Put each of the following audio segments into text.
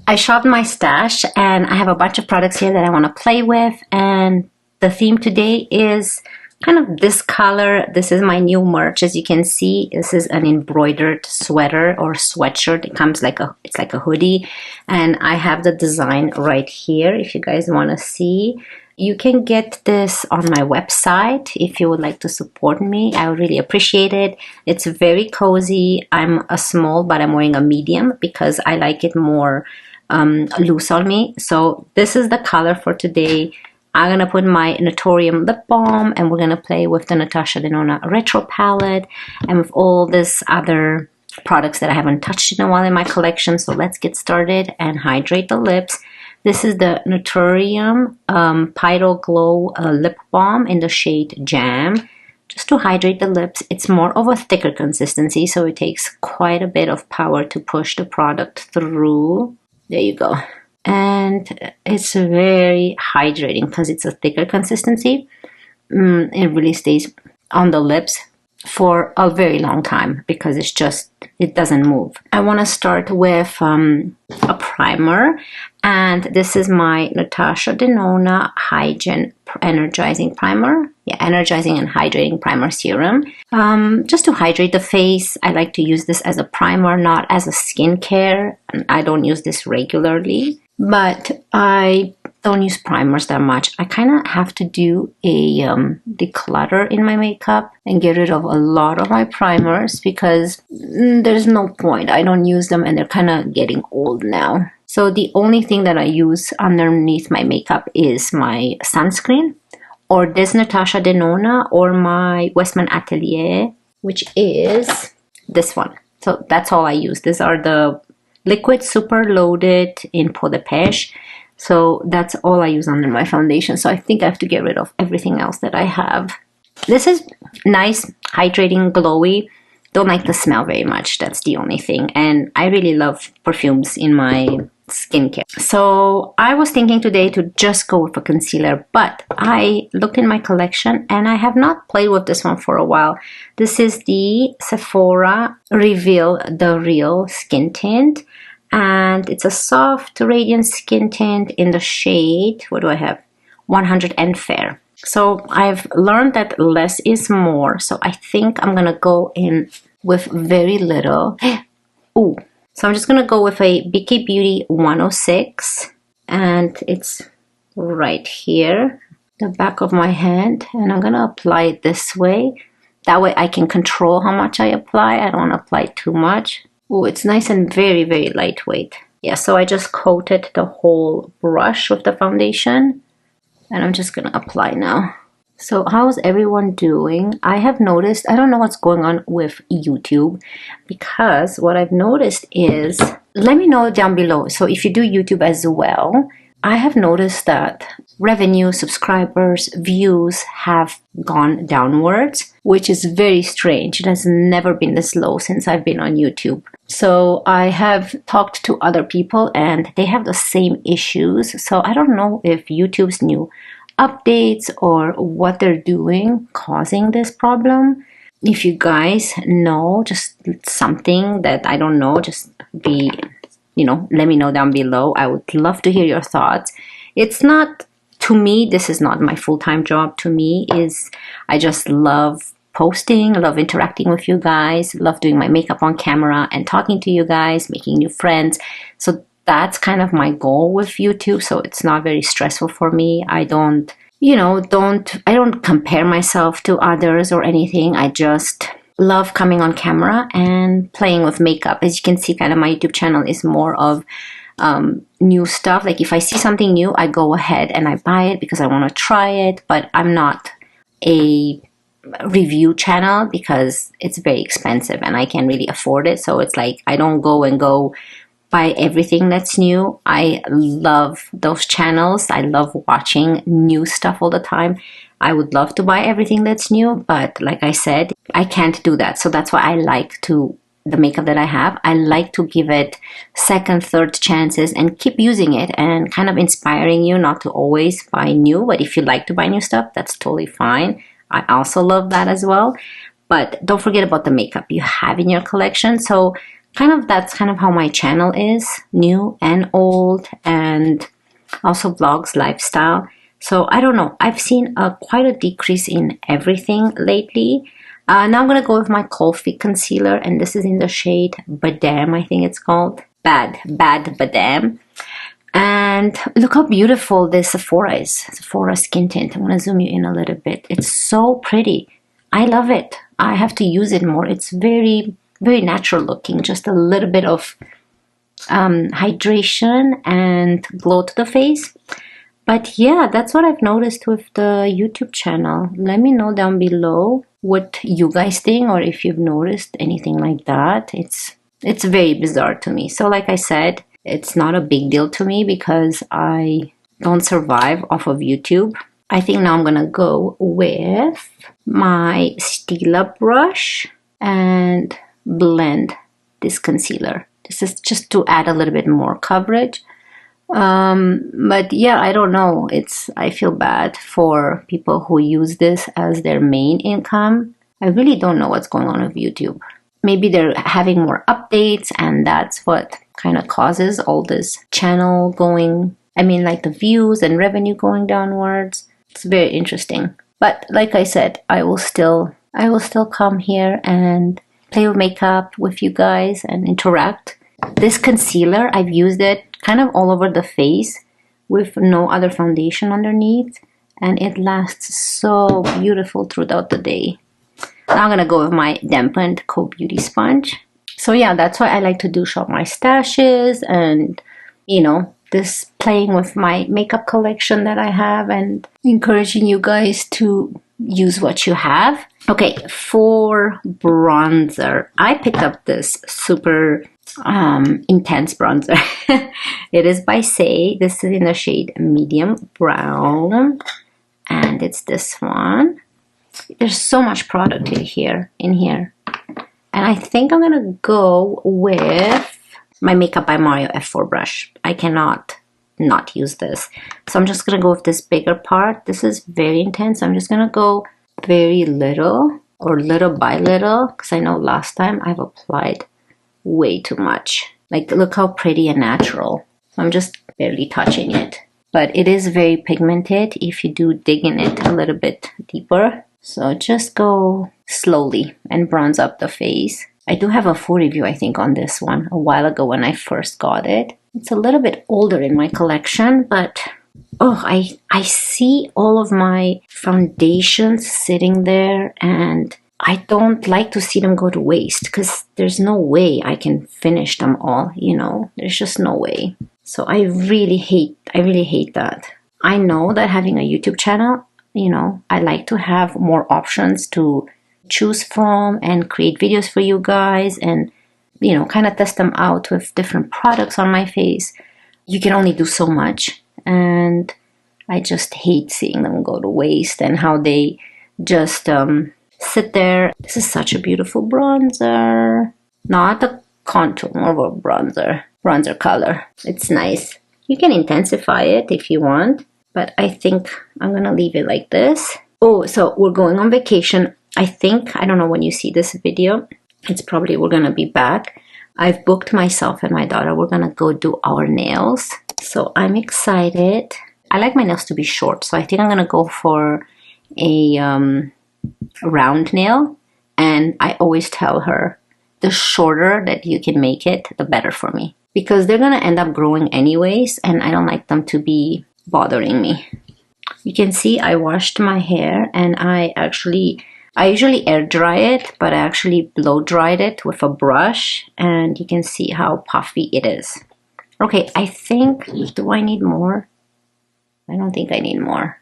I shopped my stash and I have a bunch of products here that I want to play with, and the theme today is kind of this color. This is my new merch. As you can see, this is an embroidered sweater or sweatshirt. It comes like it's like a hoodie, and I have the design right here if you guys want to see. You can get this on my website if you would like to support me. I would really appreciate it. It's very cozy. I'm a small, but I'm wearing a medium because I like it more loose on me. So this is the color for today. I'm going to put my Naturium lip balm, and we're going to play with the Natasha Denona retro palette and with all this other products that I haven't touched in a while in my collection. So let's get started and hydrate the lips. This is the Naturium Petal Glow Lip Balm in the shade Jam. Just to hydrate the lips. It's more of a thicker consistency, so it takes quite a bit of power to push the product through. There you go. And it's very hydrating because it's a thicker consistency. It really stays on the lips for a very long time because it doesn't move. I want to start with a primer, and this is my Natasha Denona Hygiene Energizing Primer. Yeah, Energizing and Hydrating Primer Serum. Just to hydrate the face. I like to use this as a primer, not as a skincare. I don't use this regularly, but I don't use primers that much. I kind of have to do a declutter in my makeup and get rid of a lot of my primers because there's no point. I don't use them and they're kind of getting old now. So the only thing that I use underneath my makeup is my sunscreen, or this Natasha Denona, or my Westman Atelier, which is this one. So that's all I use. These are the liquid super loaded in Peau de Pêche. So that's all I use under my foundation. So I think I have to get rid of everything else that I have. This is nice, hydrating, glowy. Don't like the smell very much. That's the only thing. And I really love perfumes in my skincare. So I was thinking today to just go with a concealer, but I looked in my collection and I have not played with this one for a while. This is the Sephora Reveal the Real Skin Tint. And it's a soft, radiant skin tint in the shade, what do I have? 100 and Fair. So I've learned that less is more. So I think I'm going to go in with very little. Ooh. So I'm just going to go with a BK Beauty 106. And it's right here, the back of my hand. And I'm going to apply it this way. That way I can control how much I apply. I don't want to apply too much. Oh, it's nice and very, very lightweight. Yeah, so I just coated the whole brush with the foundation. And I'm just going to apply now. So how's everyone doing? I have noticed, I don't know what's going on with YouTube, because what I've noticed is, let me know down below. So if you do YouTube as well, I have noticed that revenue, subscribers, views have gone downwards, which is very strange. It has never been this low since I've been on YouTube. So I have talked to other people and they have the same issues. So I don't know if YouTube's new updates or what they're doing causing this problem. If you guys know just something that I don't know, just be, let me know down below. I would love to hear your thoughts. It's not, to me, this is not my full-time job. To me is, I just love posting, love interacting with you guys, love doing my makeup on camera and talking to you guys, making new friends. So that's kind of my goal with YouTube. So it's not very stressful for me. I don't compare myself to others or anything. I just love coming on camera and playing with makeup. As you can see, kind of my YouTube channel is more of new stuff. Like if I see something new, I go ahead and I buy it because I want to try it, but I'm not a review channel because it's very expensive and I can't really afford it. So it's like I don't go buy everything that's new. I love those channels. I love watching new stuff all the time. I would love to buy everything that's new, but like I said, I can't do that. So that's why I like the makeup that I have, I like to give it second, third chances and keep using it and kind of inspiring you not to always buy new. But if you like to buy new stuff, that's totally fine. I also love that as well. But don't forget about the makeup you have in your collection. So that's kind of how my channel is, new and old, and also vlogs, lifestyle. So I don't know, I've seen quite a decrease in everything lately. Now I'm gonna go with my Kulfi concealer, and this is in the shade Badaam, I think it's called. Bad Badaam. And look how beautiful this Sephora is. Sephora skin tint. I'm gonna zoom you in a little bit. It's so pretty. I love it. I have to use it more. It's very, very natural looking. Just a little bit of hydration and glow to the face. But yeah, that's what I've noticed with the YouTube channel. Let me know down below what you guys think, or if you've noticed anything like that. It's very bizarre to me. So like I said, it's not a big deal to me because I don't survive off of YouTube. I think now I'm gonna go with my Stila brush and blend this concealer. This is just to add a little bit more coverage. But yeah, I don't know. I feel bad for people who use this as their main income. I really don't know what's going on with YouTube. Maybe they're having more updates, and that's what kind of causes all this channel going, I mean, like the views and revenue going downwards. It's very interesting. But like I said, I will still come here and play with makeup with you guys and interact. This concealer, I've used it kind of all over the face with no other foundation underneath, and it lasts so beautiful throughout the day. Now I'm gonna go with my dampened Coat Beauty sponge. So yeah, that's why I like to do shop my stashes, and you know, this playing with my makeup collection that I have, and encouraging you guys to use what you have. Okay, for bronzer, I picked up this super intense bronzer. It is by Saie. This is in the shade medium brown, and it's this one. There's so much product in here, and I think I'm gonna go with my Makeup by Mario F4 brush. I cannot not use this, so I'm just gonna go with this bigger part. This is very intense. I'm just gonna go very little, or little by little, because I know last time I've applied way too much. Like, look how pretty and natural. I'm just barely touching it, but it is very pigmented if you do dig in it a little bit deeper. So just go slowly and bronze up the face. I do have a full review, I think, on this one a while ago when I first got it. It's a little bit older in my collection, but oh, I see all of my foundations sitting there, and I don't like to see them go to waste, because there's no way I can finish them all, you know. There's just no way. So I really hate that. I know that having a YouTube channel, you know, I like to have more options to choose from and create videos for you guys, and you know, kind of test them out with different products on my face. You can only do so much, and I just hate seeing them go to waste and how they just sit there. This is such a beautiful bronzer. Not a contour, more of a bronzer color. It's nice. You can intensify it if you want, but I think I'm gonna leave it like this. Oh, so we're going on vacation. I don't know when you see this video, it's probably we're gonna be back. I've booked myself and my daughter. We're gonna go do our nails. So I'm excited. I like my nails to be short, so I think I'm gonna go for a round nail. And I always tell her, the shorter that you can make it, the better for me, because they're gonna end up growing anyways, and I don't like them to be bothering me. You can see I washed my hair, and I usually air dry it, but I actually blow dried it with a brush, and you can see how puffy it is. Okay, I think, do I need more? I don't think I need more.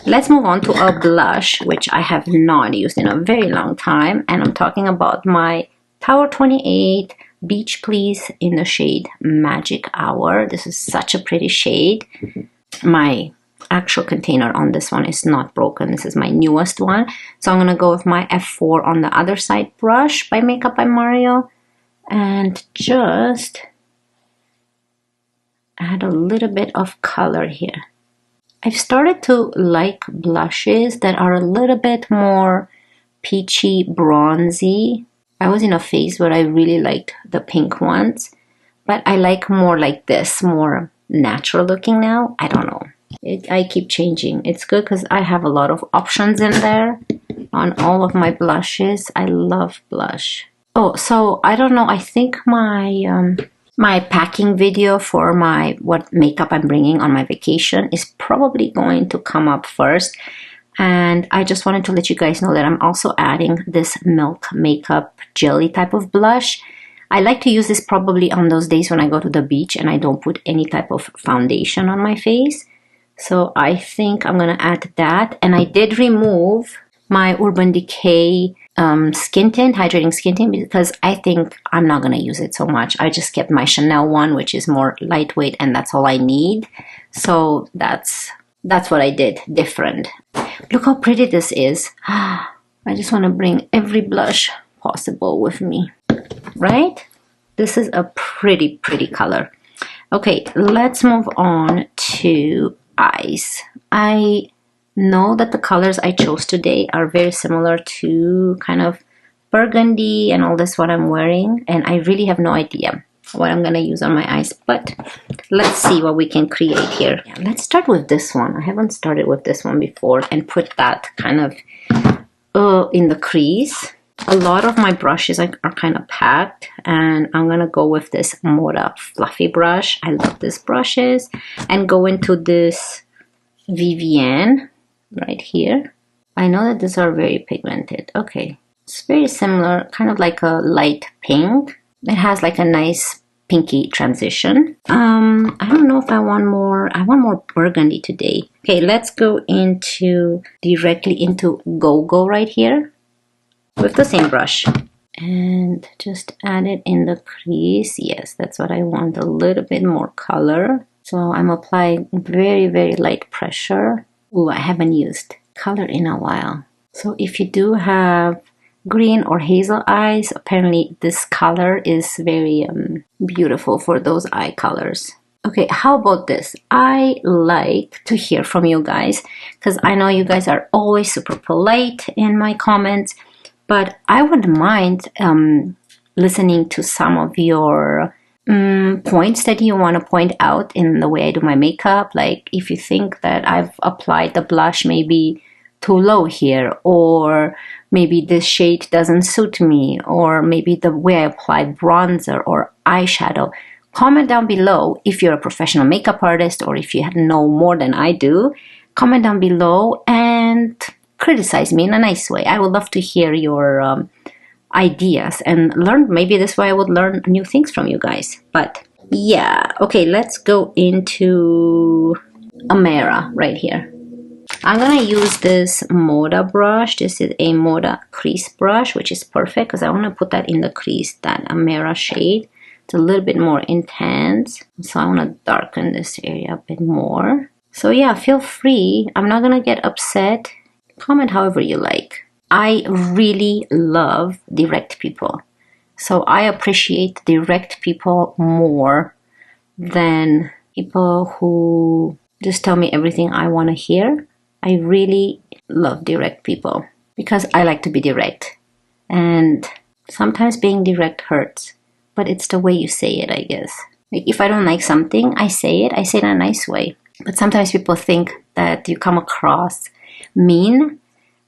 Let's move on to a blush, which I have not used in a very long time, and I'm talking about my Tower28 Beach Please in the shade Magic Hour. This is such a pretty shade. My actual container on this one is not broken. This is my newest one. So I'm going to go with my F4 on the other side brush by Makeup by Mario, and just add a little bit of color here. I've started to like blushes that are a little bit more peachy, bronzy. I was in a phase where I really liked the pink ones, but I like more like this, more natural looking now. I don't know. I keep changing. It's good because I have a lot of options in there on all of my blushes. I love blush. Oh, so I don't know. I think my my packing video for my what makeup I'm bringing on my vacation is probably going to come up first. And I just wanted to let you guys know that I'm also adding this milk makeup jelly type of blush. I like to use this probably on those days when I go to the beach and I don't put any type of foundation on my face. So I think I'm going to add that. And I did remove my Urban Decay skin tint, hydrating skin tint, because I think I'm not going to use it so much. I just kept my Chanel one, which is more lightweight, and that's all I need. So that's what I did different. Look how pretty this is. I just want to bring every blush possible with me, right? This is a pretty color. Okay, let's move on to eyes. I know that the colors I chose today are very similar to kind of burgundy and all this what I'm wearing, and I really have no idea what I'm gonna use on my eyes, but let's see what we can create here. Yeah, let's start with this one. I haven't started with this one before, and put that kind of in the crease. A lot of my brushes are kind of packed, and I'm gonna go with this Moda fluffy brush. I love these brushes, and go into this Vivienne right here. I know that these are very pigmented. Okay, it's very similar, kind of like a light pink. It has like a nice pinky transition. I don't know if I want more. I want more burgundy today. Okay, let's go directly into Go-Go right here with the same brush. And just add it in the crease. Yes, that's what I want, a little bit more color. So I'm applying very light pressure. Ooh, I haven't used color in a while. So if you do have green or hazel eyes, apparently this color is very beautiful for those eye colors. Okay, how about this? I like to hear from you guys, because I know you guys are always super polite in my comments, but I wouldn't mind listening to some of your points that you want to point out in the way I do my makeup. Like if you think that I've applied the blush maybe too low here, or maybe this shade doesn't suit me, or maybe the way I apply bronzer or eyeshadow. Comment down below if you're a professional makeup artist, or if you know more than I do. Comment down below and criticize me in a nice way. I would love to hear your ideas and learn. Maybe this way I would learn new things from you guys. But yeah, okay, let's go into Amera right here. I'm gonna use this Moda brush. This is a Moda crease brush, which is perfect because I want to put that in the crease, that Amera shade. It's a little bit more intense, so I want to darken this area a bit more. So yeah, feel free. I'm not gonna get upset. Comment however you like. I really love direct people. So I appreciate direct people more than people who just tell me everything I want to hear. I really love direct people because I like to be direct. And sometimes being direct hurts, but it's the way you say it, I guess. Like if I don't like something, I say it in a nice way. But sometimes people think that you come across mean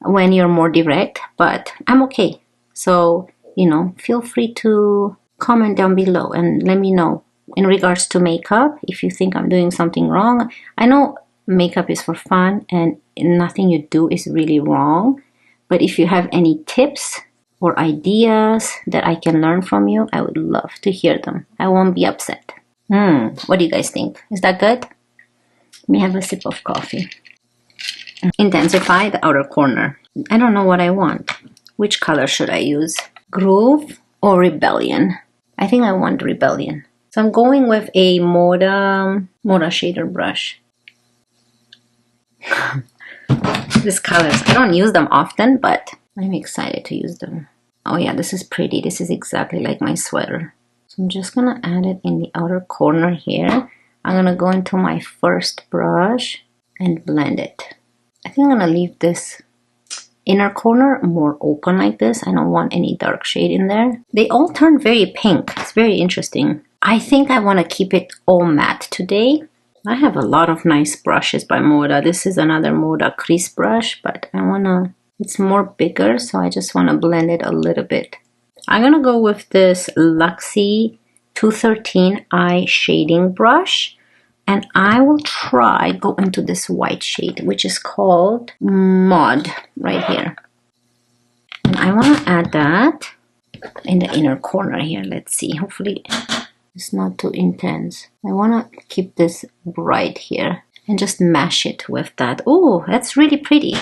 when you're more direct, but I'm okay. So, you know, feel free to comment down below and let me know in regards to makeup if you think I'm doing something wrong. I know makeup is for fun and nothing you do is really wrong, but if you have any tips or ideas that I can learn from you, I would love to hear them. I won't be upset. What do you guys think? Is that good? Let me have a sip of coffee. Intensify the outer corner. I don't know what I want. Which color should I use? Groove or Rebellion? I think I want Rebellion. So I'm going with a Moda shader brush. These colors, I don't use them often, but I'm excited to use them. Oh yeah, this is pretty. This is exactly like my sweater. So I'm just gonna add it in the outer corner here. I'm gonna go into my first brush and blend it. I think I'm gonna leave this inner corner more open like this. I don't want any dark shade in there. They all turn very pink. It's very interesting. I think I want to keep it all matte today. I have a lot of nice brushes by Moda. This is another Moda crease brush, but I want to, it's more bigger, so I just want to blend it a little bit. I'm going to go with this Luxie 213 eye shading brush, and I will try go into this white shade, which is called Mod, right here. And I want to add that in the inner corner here. Let's see, hopefully it's not too intense. I want to keep this bright here and just mash it with that. Oh, that's really pretty.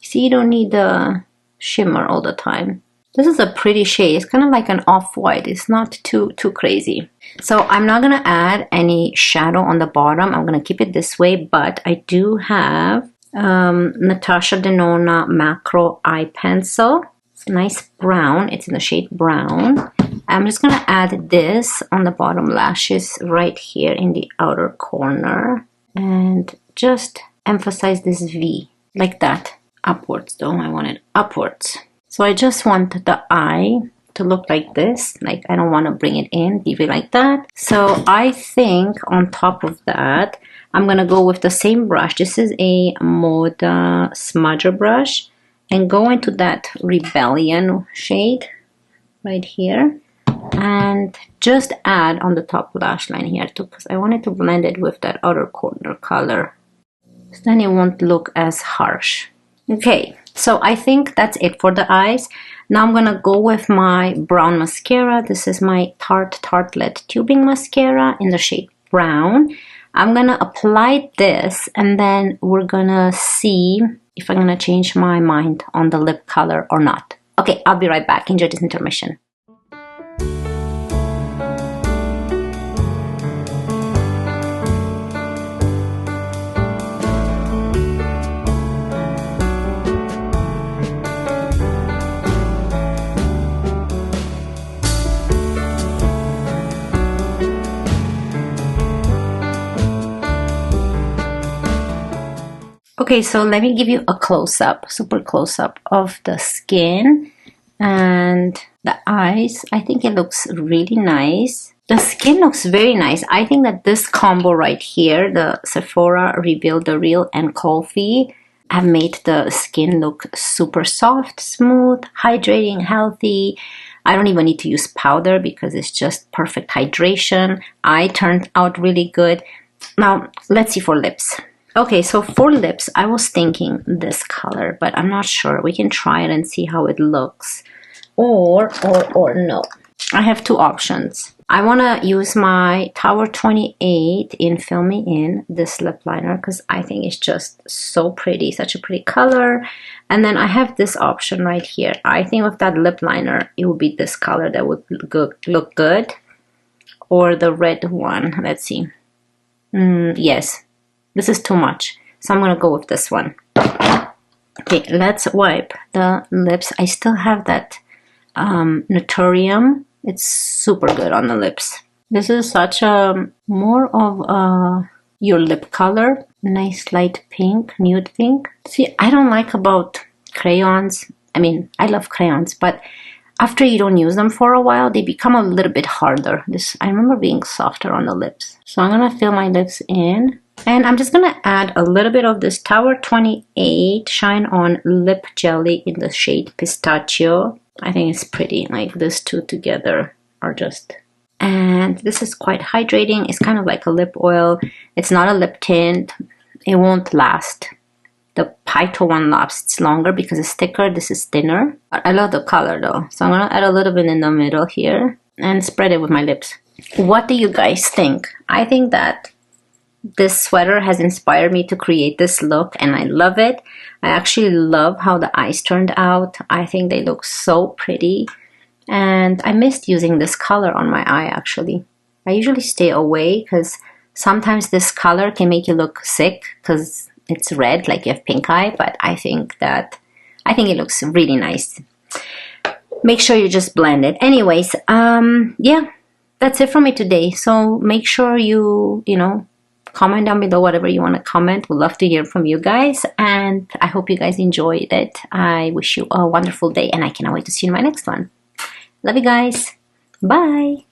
See, you don't need the shimmer all the time. This is a pretty shade. It's kind of like an off-white. It's not too crazy. So I'm not going to add any shadow on the bottom. I'm going to keep it this way, but I do have Natasha Denona Macro Eye Pencil. It's a nice brown. It's in the shade brown. I'm just going to add this on the bottom lashes right here in the outer corner. And just emphasize this V, like that. Upwards though, I want it upwards. So I just want the eye to look like this. Like, I don't want to bring it in, leave it like that. So I think on top of that, I'm going to go with the same brush. This is a Moda smudger brush. And go into that Rebellion shade right here. And just add on the top lash line here too, because I wanted to blend it with that outer corner color. So then it won't look as harsh. Okay, so I think that's it for the eyes. Now I'm gonna go with my brown mascara. This is my Tarte Tartelette Tubing Mascara in the shade brown. I'm gonna apply this, and then we're gonna see if I'm gonna change my mind on the lip color or not. Okay, I'll be right back. Enjoy this intermission. Okay, so let me give you a close-up, super close-up of the skin and the eyes. I think it looks really nice. The skin looks very nice. I think that this combo right here, the Sephora Reveal the Real and Kulfi, have made the skin look super soft, smooth, hydrating, healthy. I don't even need to use powder because it's just perfect hydration. Eye turned out really good. Now, let's see for lips. Okay, so for lips, I was thinking this color, but I'm not sure. We can try it and see how it looks. Or no. I have two options. I want to use my Tower28 in Fill Me In, this lip liner, because I think it's just so pretty, such a pretty color. And then I have this option right here. I think with that lip liner, it would be this color that would look good. Or the red one. Let's see. Yes. This is too much, so I'm gonna go with this one. Okay, let's wipe the lips. I still have that Naturium. It's super good on the lips. This is such a more of your lip color. Nice light pink, nude pink. See, I don't like about crayons. I mean, I love crayons, but after you don't use them for a while, they become a little bit harder. I remember being softer on the lips. So I'm gonna fill my lips in. And I'm just going to add a little bit of this Tower28 Shine On Lip Jelly in the shade Pistachio. I think it's pretty, like these two together are just... And this is quite hydrating. It's kind of like a lip oil. It's not a lip tint. It won't last. The Phyto one lasts longer because it's thicker. This is thinner. I love the color though. So I'm going to add a little bit in the middle here and spread it with my lips. What do you guys think? I think that this sweater has inspired me to create this look and I love it. I actually love how the eyes turned out. I think they look so pretty and I missed using this color on my eye actually. I usually stay away because sometimes this color can make you look sick because it's red like you have pink eye, but I think it looks really nice. Make sure you just blend it. Anyways, yeah, that's it for me today. So make sure you Comment down below whatever you want to comment. We'd love to hear from you guys, and I hope you guys enjoyed it. I wish you a wonderful day, and I cannot wait to see you in my next one. Love you guys. Bye.